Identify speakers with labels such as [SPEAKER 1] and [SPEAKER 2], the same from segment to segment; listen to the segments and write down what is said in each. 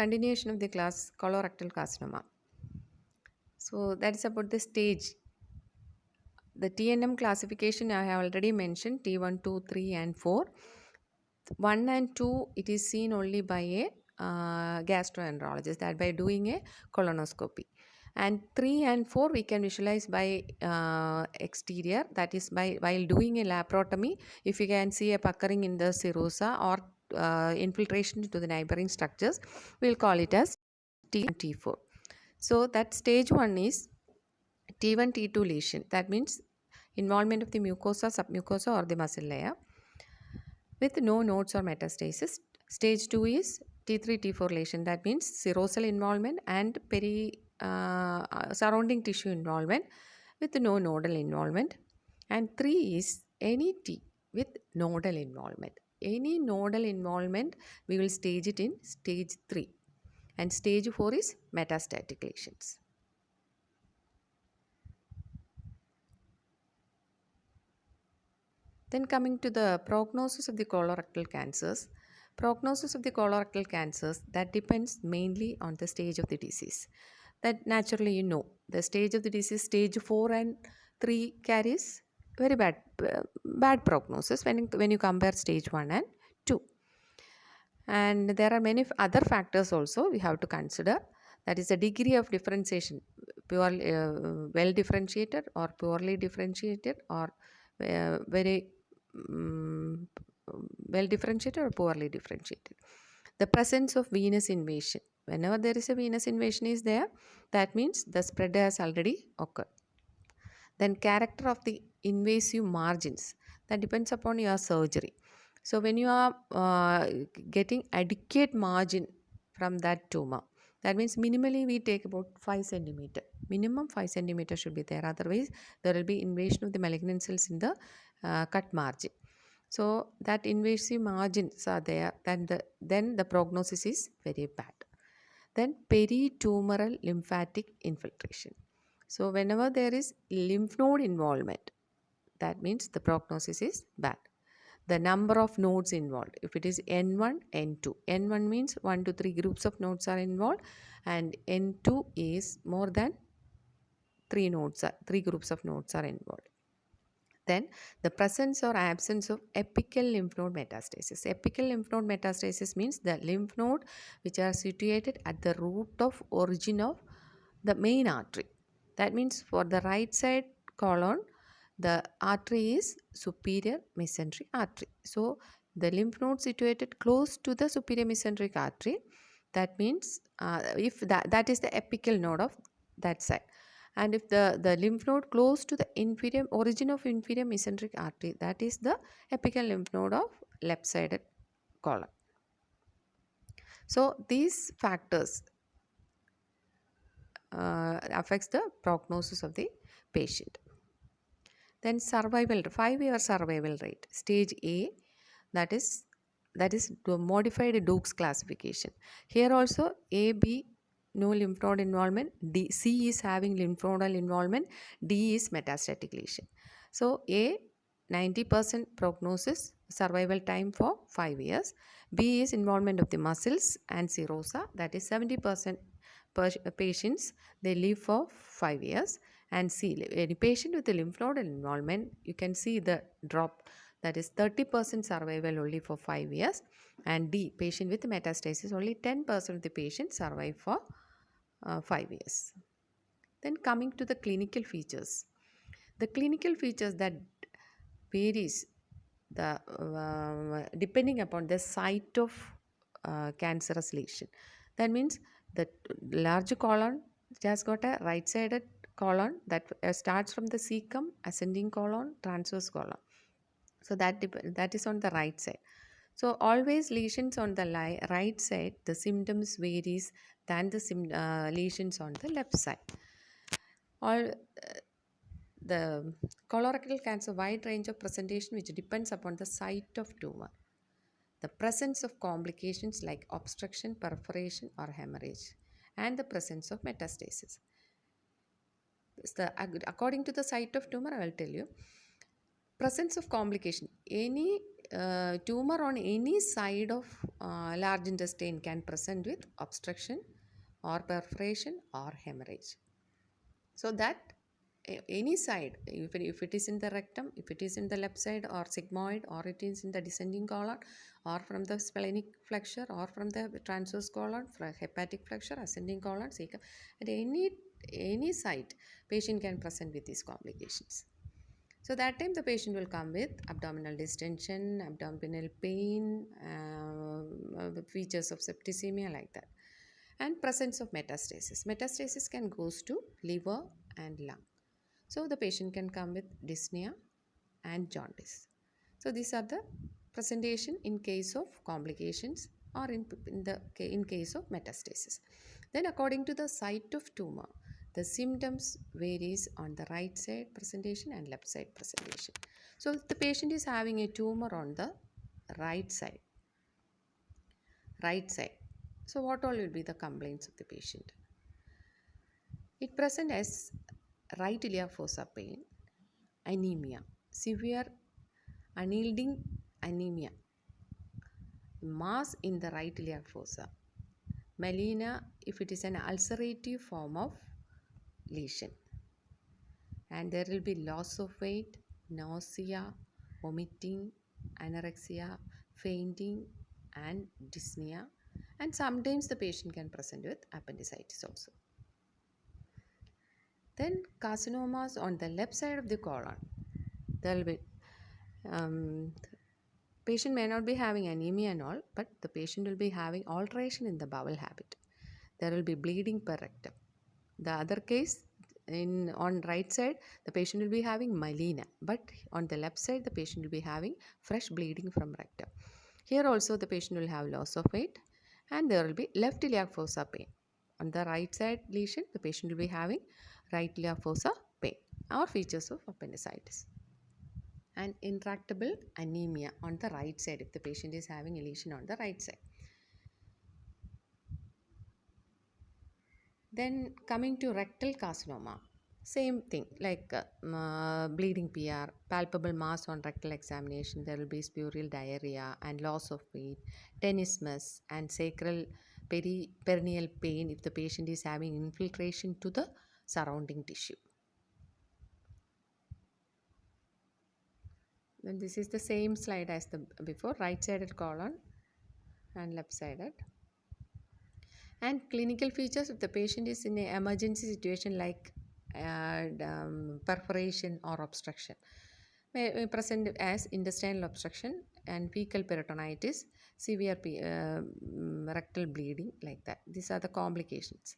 [SPEAKER 1] Continuation of the class colorectal carcinoma. So that's about the stage. The TNM classification I have already mentioned T1, 2, 3, and 4. 1 and 2 it is seen only by a gastroenterologist, that by doing a colonoscopy. And 3 and 4 we can visualize by exterior, that is by while doing a laparotomy. If you can see a puckering in the serosa or infiltration into the neighboring structures, we'll call it as T and T4. So that stage 1 is T1 T2 lesion, that means involvement of the mucosa, submucosa, or the muscle layer with no nodes or metastasis. Stage 2 is T3 T4 lesion, that means serosal involvement and surrounding tissue involvement with no nodal involvement. And 3 is any T with nodal involvement. Any nodal involvement we will stage it in stage 3, and stage 4 is metastatic lesions. Then coming to the prognosis of the colorectal cancers. Prognosis of the colorectal cancers, that depends mainly on the stage of the disease. That naturally you know, the stage of the disease, stage 4 and 3 carries very bad prognosis when you compare stage 1 and 2. And there are many other factors also we have to consider. That is the degree of differentiation, purely well differentiated or poorly differentiated, or very well differentiated or poorly differentiated. The presence of venous invasion. Whenever there is a venous invasion is there, that means the spread has already occurred. Then character of the invasive margins, that depends upon your surgery. So when you are getting adequate margin from that tumor, that means minimally we take about 5 centimeter. Minimum 5 centimeter should be there. Otherwise, there will be invasion of the malignant cells in the cut margin. So that invasive margins are there, then the prognosis is very bad. Then peritumoral lymphatic infiltration. So whenever there is lymph node involvement, that means the prognosis is bad. The number of nodes involved, if it is N1, N2. N1 means 1 to 3 groups of nodes are involved, and N2 is more than 3 groups of nodes are involved. Then the presence or absence of apical lymph node metastasis. Apical lymph node metastasis means the lymph node which are situated at the root of origin of the main artery. That means for the right side colon, the artery is superior mesenteric artery. So the lymph node situated close to the superior mesenteric artery, that means if that is the apical node of that side. And if the lymph node close to the inferior origin of inferior mesenteric artery, that is the apical lymph node of left sided colon. So these factors affects the prognosis of the patient. Then survival, 5-year survival rate. Stage A, that is the modified Dukes classification. Here also A, B, no lymph node involvement. D, C is having lymph nodal involvement. D is metastatic lesion. So A, 90% prognosis, survival time for 5 years. B is involvement of the muscles and serosa, that is 70% patients they live for 5 years. And C, any patient with a lymph nodal involvement, you can see the drop, that is 30% survival only for 5 years. And D, patient with metastasis, only 10% of the patients survive for 5 years. Then coming to the clinical features. The clinical features that varies depending upon the site of cancerous lesion. That means the large colon, it has got a right-sided colon that starts from the cecum, ascending colon, transverse colon. So that is on the right side. So always lesions on the right side, the symptoms varies than the lesions on the left side. The colorectal cancer wide range of presentation which depends upon the site of tumor. The presence of complications like obstruction, perforation, or hemorrhage, and the presence of metastasis. According to the site of tumor, I will tell you. Presence of complication. Any tumor on any side of large intestine can present with obstruction or perforation or hemorrhage. So that any side, if it is in the rectum, if it is in the left side or sigmoid, or it is in the descending colon, or from the splenic flexure, or from the transverse colon, from hepatic flexure, ascending colon, cecum, at any site, patient can present with these complications. So that time the patient will come with abdominal distension, abdominal pain, features of septicemia like that, and presence of metastasis. Metastasis can goes to liver and lung. So the patient can come with dyspnea and jaundice. So these are the presentation in case of complications or in case of metastasis. Then according to the site of tumor, the symptoms varies on the right side presentation and left side presentation. So if the patient is having a tumor on the right side, so what all will be the complaints of the patient? It presents as right iliac fossa pain, anemia, severe unyielding anemia, mass in the right iliac fossa, melena if it is an ulcerative form of lesion, and there will be loss of weight, nausea, vomiting, anorexia, fainting, and dyspnea, and sometimes the patient can present with appendicitis also. Then carcinomas on the left side of the colon, there will be patient may not be having anemia and all, but the patient will be having alteration in the bowel habit. There will be bleeding per rectum. The other case, on right side, the patient will be having melena, but on the left side, the patient will be having fresh bleeding from rectum. Here also, the patient will have loss of weight, and there will be left iliac fossa pain. On the right side lesion, the patient will be having right iliac fossa pain or features of appendicitis. And intractable anemia on the right side if the patient is having a lesion on the right side. Then coming to rectal carcinoma, same thing like bleeding PR, palpable mass on rectal examination, there will be spural diarrhea and loss of weight, tenesmus and sacral perineal pain if the patient is having infiltration to the surrounding tissue. Then this is the same slide as the before, right-sided colon and left-sided. And clinical features if the patient is in an emergency situation like perforation or obstruction, may present as intestinal obstruction and fecal peritonitis, severe rectal bleeding like that. These are the complications.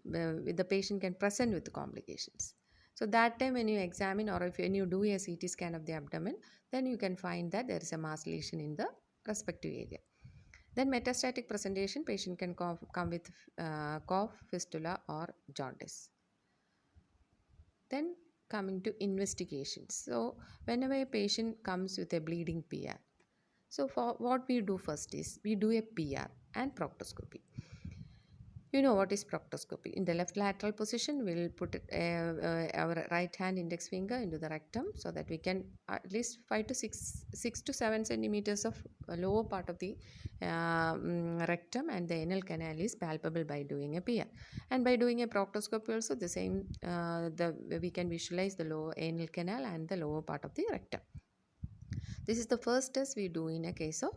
[SPEAKER 1] The patient can present with the complications. So that time when you examine or when you do a CT scan of the abdomen, then you can find that there is a mass lesion in the respective area. Then metastatic presentation, patient can come with cough, fistula or jaundice. Then coming to investigations. So whenever a patient comes with a bleeding PR, so for what we do first is we do a PR and proctoscopy. You know what is proctoscopy. In the left lateral position, we'll put our right hand index finger into the rectum so that we can at least 6 to 7 centimeters of lower part of the rectum, and the anal canal is palpable by doing a PR. And by doing a proctoscopy also the same, we can visualize the lower anal canal and the lower part of the rectum. This is the first test we do in a case of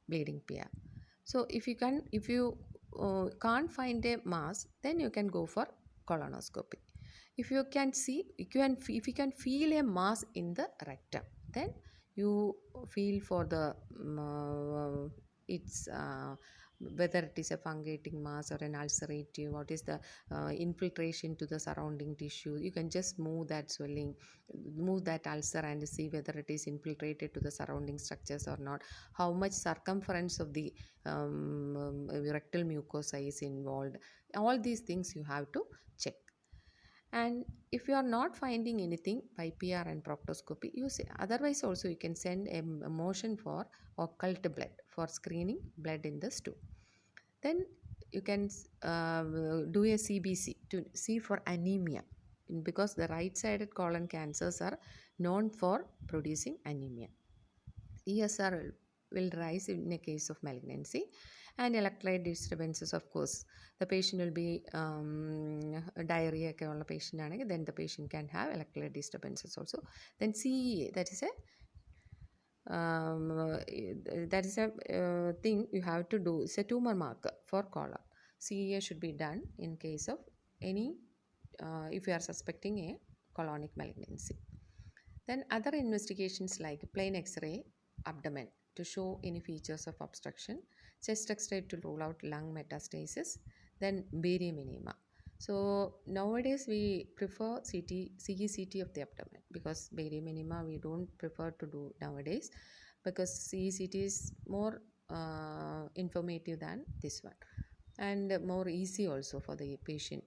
[SPEAKER 1] bleeding PR. So if you can't find a mass, then you can go for colonoscopy. If you can feel a mass in the rectum, then you feel for the whether it is a fungating mass or an ulcerative, what is the infiltration to the surrounding tissue. You can just move that swelling, move that ulcer and see whether it is infiltrated to the surrounding structures or not, how much circumference of the rectal mucosa is involved. All these things you have to check. And if you are not finding anything by PR and proctoscopy, otherwise also you can send a motion for occult blood for screening blood in the stool. Then you can do a CBC to see for anemia, because the right-sided colon cancers are known for producing anemia. ESR will rise in a case of malignancy, and electrolyte disturbances, of course. The patient will be diarrhea ഒക്കെ ഉള്ള patient ആണെങ്കിൽ then the patient can have electrolyte disturbances also. Then CEA, that is a thing you have to do. It's a tumor marker for colon. CEA should be done in case of any if you are suspecting a colonic malignancy. Then other investigations like plain X-ray abdomen to show any features of obstruction, chest X-ray to rule out lung metastasis, then barium enema. So nowadays we prefer CECT of the abdomen, because barium enema we don't prefer to do nowadays, because CECT is more informative than this one, and more easy also for the patient.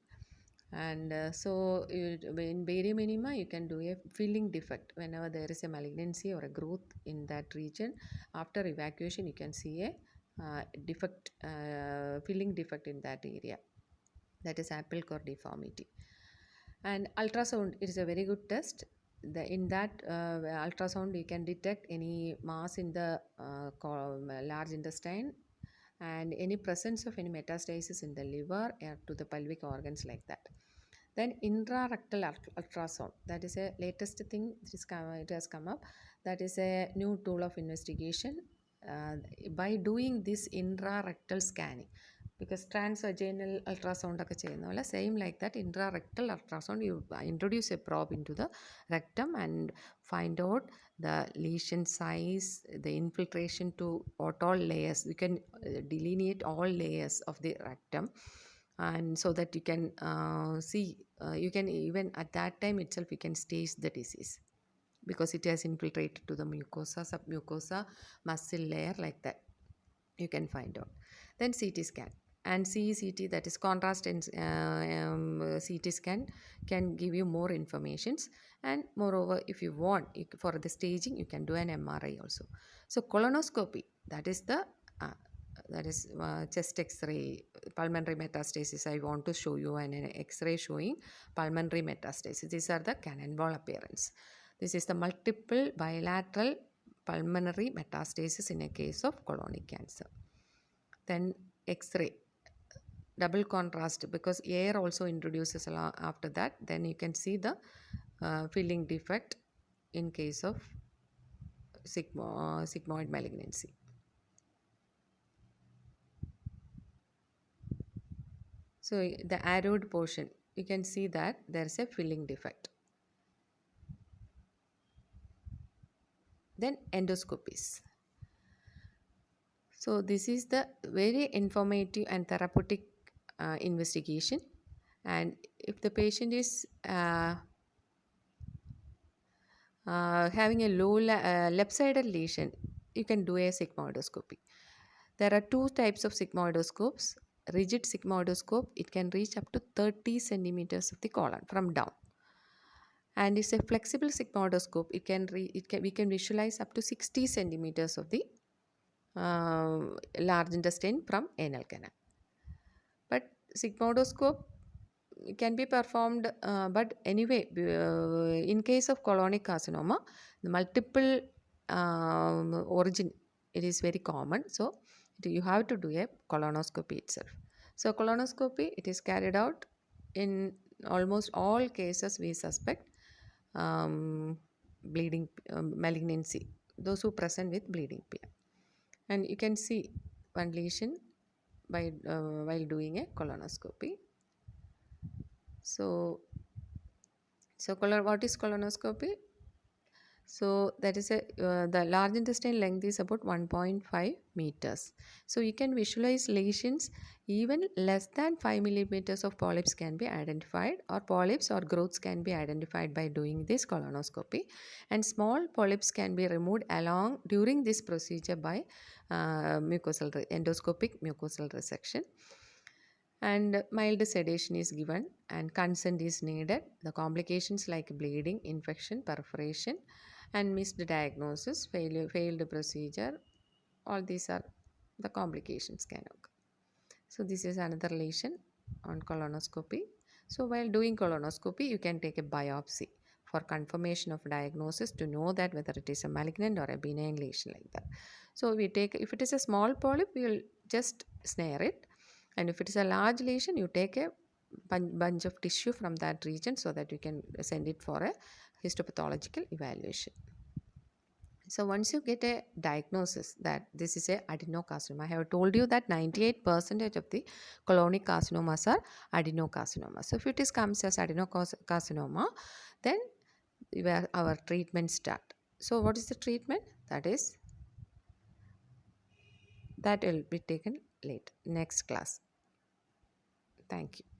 [SPEAKER 1] And in barium enema you can do a filling defect whenever there is a malignancy or a growth in that region. After evacuation you can see a defect, filling defect in that area, that is apple core deformity. And ultrasound, it is a very good test. In that ultrasound you can detect any mass in the large intestine, and any presence of any metastasis in the liver to the pelvic organs, like that. Then intrarectal ultrasound, that is a latest thing, it has come up. That is a new tool of investigation. By doing this intrarectal scanning, because transvaginal ultrasound ഒക്കെ ചെയ്യുന്ന പോലെ same like that, intrarectal ultrasound, you introduce a probe into the rectum and find out the lesion size, the infiltration to what all layers. You can delineate all layers of the rectum, and so that you can see, you can even at that time itself you can stage the disease, because it has infiltrated to the mucosa, submucosa, muscle layer, like that you can find out. Then CT scan and CECT, that is contrast and CT scan, can give you more informations. And moreover, if you want, for the staging you can do an MRI also. So colonoscopy, that is the chest X-ray, pulmonary metastasis. I want to show you an X-ray showing pulmonary metastasis. These are the cannonball appearance. This is the multiple bilateral pulmonary metastasis in a case of colonic cancer. Then X-ray, double contrast, because air also introduces after that. Then you can see the filling defect in case of sigmoid malignancy. So the arrowed portion, you can see that there is a filling defect. Then endoscopies. So this is the very informative and therapeutic investigation. And if the patient is having a low left-sided lesion, you can do a sigmoidoscopy. There are two types of sigmoidoscopes. Rigid sigmoidoscope, it can reach up to 30 centimeters of the colon from down. And it's a flexible sigmoidoscope, we can visualize up to 60 centimeters of the large intestine from anal canal. But sigmoidoscope can be performed, but anyway, in case of colonic carcinoma, the multiple origin, it is very common. So you have to do a colonoscopy itself. So colonoscopy, it is carried out in almost all cases we suspect bleeding malignancy, those who present with bleeding PR. And you can see one lesion by while doing a colonoscopy. So what is colonoscopy? So that is the large intestine length is about 1.5 meters. So you can visualize lesions, even less than 5 millimeters of polyps can be identified, or polyps or growths can be identified by doing this colonoscopy. And small polyps can be removed along during this procedure by endoscopic mucosal resection. And mild sedation is given and consent is needed. The complications like bleeding, infection, perforation, and missed diagnosis, failed procedure, all these are the complications can occur. So this is another lesion on colonoscopy. So while doing colonoscopy, you can take a biopsy for confirmation of diagnosis to know that whether it is a malignant or a benign lesion like that. So we take, if it is a small polyp, we will just snare it, and if it is a large lesion, you take a bunch of tissue from that region so that you can send it for a histopathological evaluation. So once you get a diagnosis that this is a adenocarcinoma, I have told you that 98% of the colonic carcinomas are adenocarcinomas. So if it is comes as adenocarcinoma, then our treatment start. So what is the treatment? That will be taken late next class. Thank you.